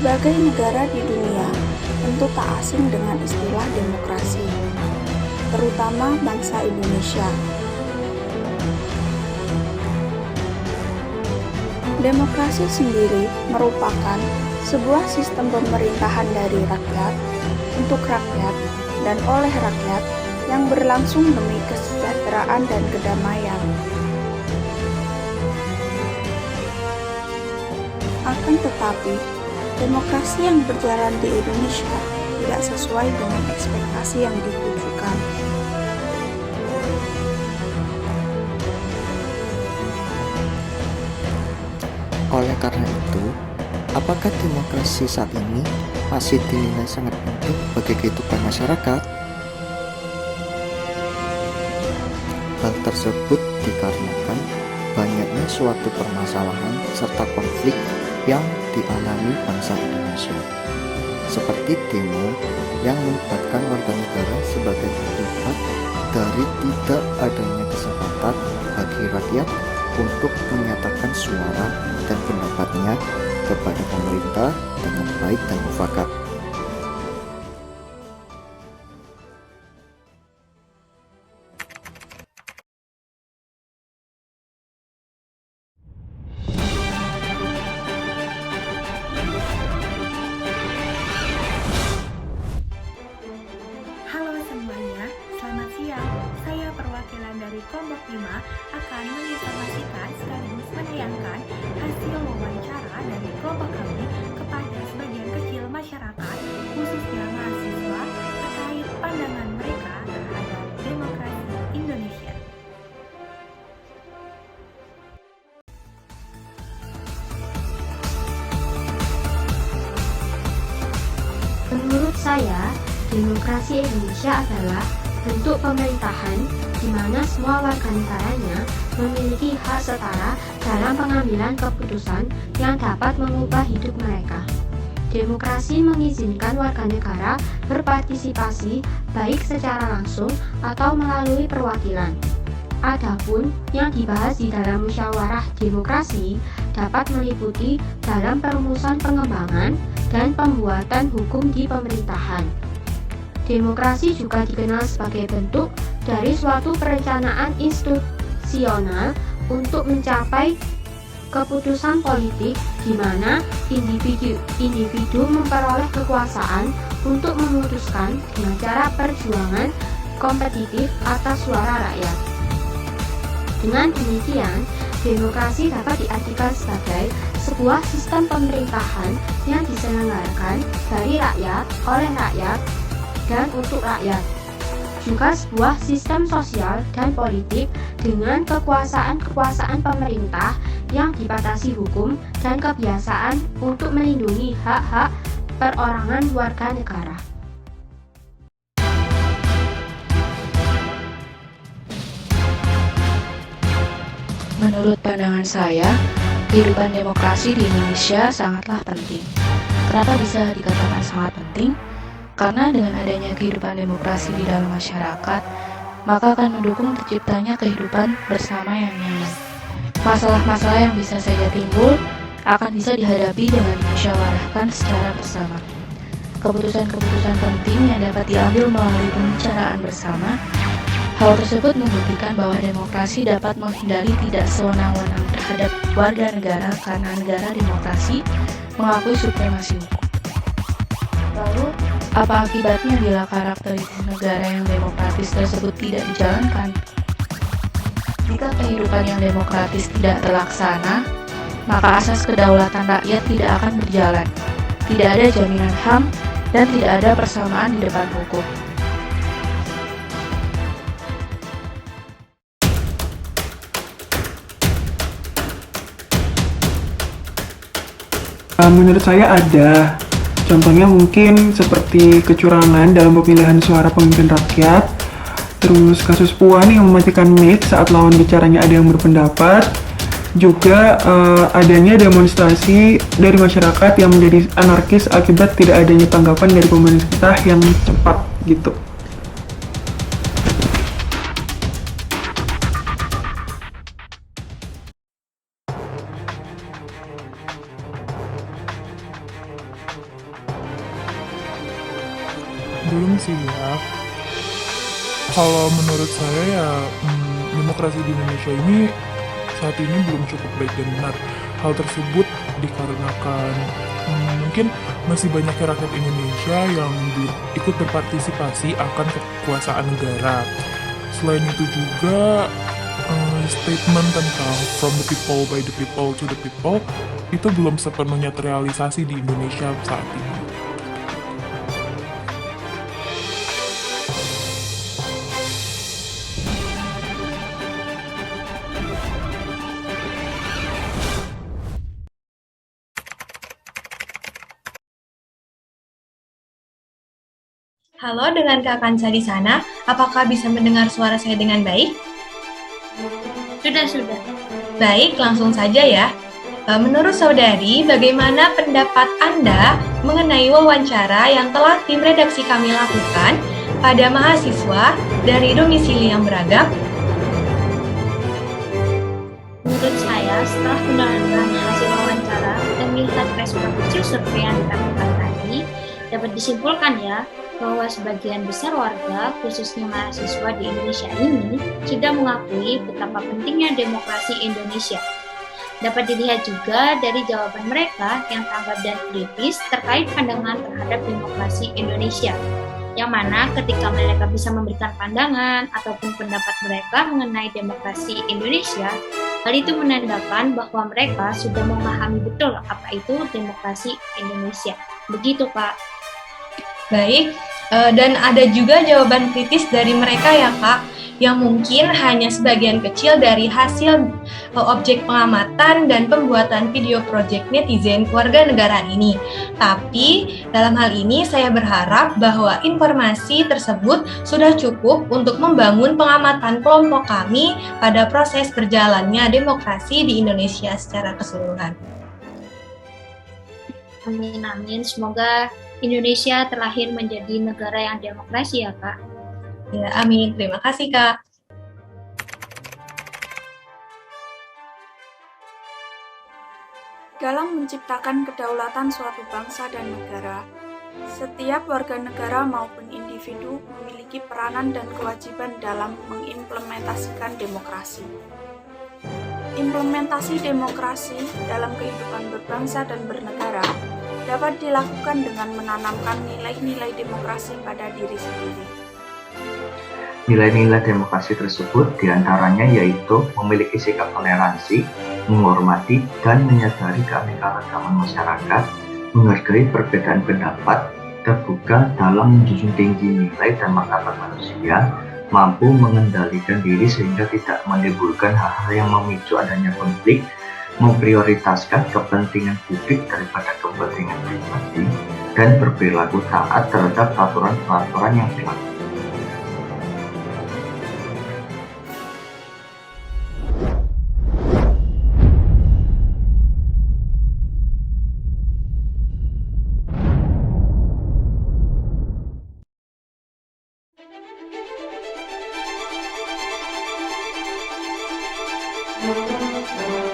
Berbagai negara di dunia tentu tak asing dengan istilah demokrasi, terutama bangsa Indonesia. Demokrasi sendiri merupakan sebuah sistem pemerintahan dari rakyat, untuk rakyat, dan oleh rakyat yang berlangsung demi kesejahteraan dan kedamaian. Akan tetapi, demokrasi yang berjalan di Indonesia tidak sesuai dengan ekspektasi yang ditujukan. Oleh karena itu, apakah demokrasi saat ini masih dinilai sangat penting bagi kehidupan masyarakat? Hal tersebut dikarenakan banyaknya suatu permasalahan serta konflik yang dialami bangsa Indonesia, seperti demo yang melibatkan warga negara sebagai akibat dari tidak adanya kesempatan bagi rakyat untuk menyatakan suara dan pendapatnya kepada pemerintah dengan baik dan mufakat. Halo semuanya, selamat siang. Saya perwakilan dari Kelompok 5 akan menginformasikan sekaligus menayangkan hasil wawancara dari kelompok kami kepada sebagian kecil masyarakat, khususnya mahasiswa, terkait pandangan mereka terhadap demokrasi Indonesia. Menurut saya, demokrasi Indonesia adalah bentuk pemerintahan di mana semua warga negaranya memiliki hak setara dalam pengambilan keputusan yang dapat mengubah hidup mereka. Demokrasi mengizinkan warga negara berpartisipasi baik secara langsung atau melalui perwakilan. Adapun yang dibahas di dalam musyawarah demokrasi dapat meliputi dalam perumusan pengembangan dan pembuatan hukum di pemerintahan. Demokrasi juga dikenal sebagai bentuk dari suatu perencanaan institusional untuk mencapai keputusan politik di mana individu memperoleh kekuasaan untuk memutuskan dengan cara perjuangan kompetitif atas suara rakyat. Dengan demikian, demokrasi dapat diartikan sebagai sebuah sistem pemerintahan yang diselenggarakan dari rakyat, oleh rakyat, dan untuk rakyat. Juga sebuah sistem sosial dan politik dengan kekuasaan-kekuasaan pemerintah yang dibatasi hukum dan kebiasaan untuk melindungi hak-hak perorangan warga negara. Menurut pandangan saya, kehidupan demokrasi di Indonesia sangatlah penting. Kenapa bisa dikatakan sangat penting? Karena dengan adanya kehidupan demokrasi di dalam masyarakat, maka akan mendukung terciptanya kehidupan bersama yang nyaman. Masalah-masalah yang bisa saja timbul akan bisa dihadapi dengan dimusyawarahkan secara bersama. Keputusan-keputusan penting yang dapat diambil melalui pembicaraan bersama. Hal tersebut membuktikan bahwa demokrasi dapat menghindari tidak sewenang-wenang terhadap warga negara karena negara demokrasi mengakui supremasi hukum. Lalu, apa akibatnya bila karakteristik negara yang demokratis tersebut tidak dijalankan? Jika kehidupan yang demokratis tidak terlaksana, maka asas kedaulatan rakyat tidak akan berjalan. Tidak ada jaminan HAM dan tidak ada persamaan di depan hukum. Menurut saya ada. Contohnya mungkin seperti kecurangan dalam pemilihan suara pemimpin rakyat, terus kasus Puan yang mematikan mic saat lawan bicaranya ada yang berpendapat, juga adanya demonstrasi dari masyarakat yang menjadi anarkis akibat tidak adanya tanggapan dari pemerintah yang cepat gitu. kasih ya. Kalau menurut saya ya, demokrasi di Indonesia ini saat ini belum cukup baik dan benar. Hal tersebut dikarenakan mungkin masih banyak rakyat Indonesia yang ikut berpartisipasi akan kekuasaan negara. Selain itu juga statement tentang from the people, by the people, to the people itu belum sepenuhnya terrealisasi di Indonesia saat ini. Halo, dengan Kak Kansa di sana, apakah bisa mendengar suara saya dengan baik? Sudah. Baik, langsung saja ya. Menurut saudari, bagaimana pendapat Anda mengenai wawancara yang telah tim redaksi kami lakukan pada mahasiswa dari domisili yang beragam? Menurut saya, setelah mendengarkan hasil wawancara dan melihat respon kecil survei yang dilakukan tadi, dapat disimpulkan ya bahwa sebagian besar warga, khususnya mahasiswa di Indonesia ini, sudah mengakui betapa pentingnya demokrasi Indonesia. Dapat dilihat juga dari jawaban mereka yang tanggap dan kritis terkait pandangan terhadap demokrasi Indonesia, yang mana ketika mereka bisa memberikan pandangan ataupun pendapat mereka mengenai demokrasi Indonesia, hal itu menandakan bahwa mereka sudah memahami betul apa itu demokrasi Indonesia. Begitu, Kak. Baik, dan ada juga jawaban kritis dari mereka ya Kak, yang mungkin hanya sebagian kecil dari hasil objek pengamatan dan pembuatan video project netizen warga negara ini. Tapi dalam hal ini saya berharap bahwa informasi tersebut sudah cukup untuk membangun pengamatan kelompok kami pada proses berjalannya demokrasi di Indonesia secara keseluruhan. Amin. Semoga Indonesia terlahir menjadi negara yang demokrasi ya, Kak. Ya, amin. Terima kasih, Kak. Dalam menciptakan kedaulatan suatu bangsa dan negara, setiap warga negara maupun individu memiliki peranan dan kewajiban dalam mengimplementasikan demokrasi. Implementasi demokrasi dalam kehidupan berbangsa dan bernegara dapat dilakukan dengan menanamkan nilai-nilai demokrasi pada diri sendiri. Nilai-nilai demokrasi tersebut diantaranya yaitu memiliki sikap toleransi, menghormati dan menyadari keanekaragaman masyarakat, menghargai perbedaan pendapat, terbuka dalam menjunjung tinggi nilai dan martabat manusia, mampu mengendalikan diri sehingga tidak menimbulkan hal-hal yang memicu adanya konflik, memprioritaskan kepentingan publik daripada kepentingan pribadi, dan berperilaku taat terhadap peraturan-peraturan yang berlaku. Thank you.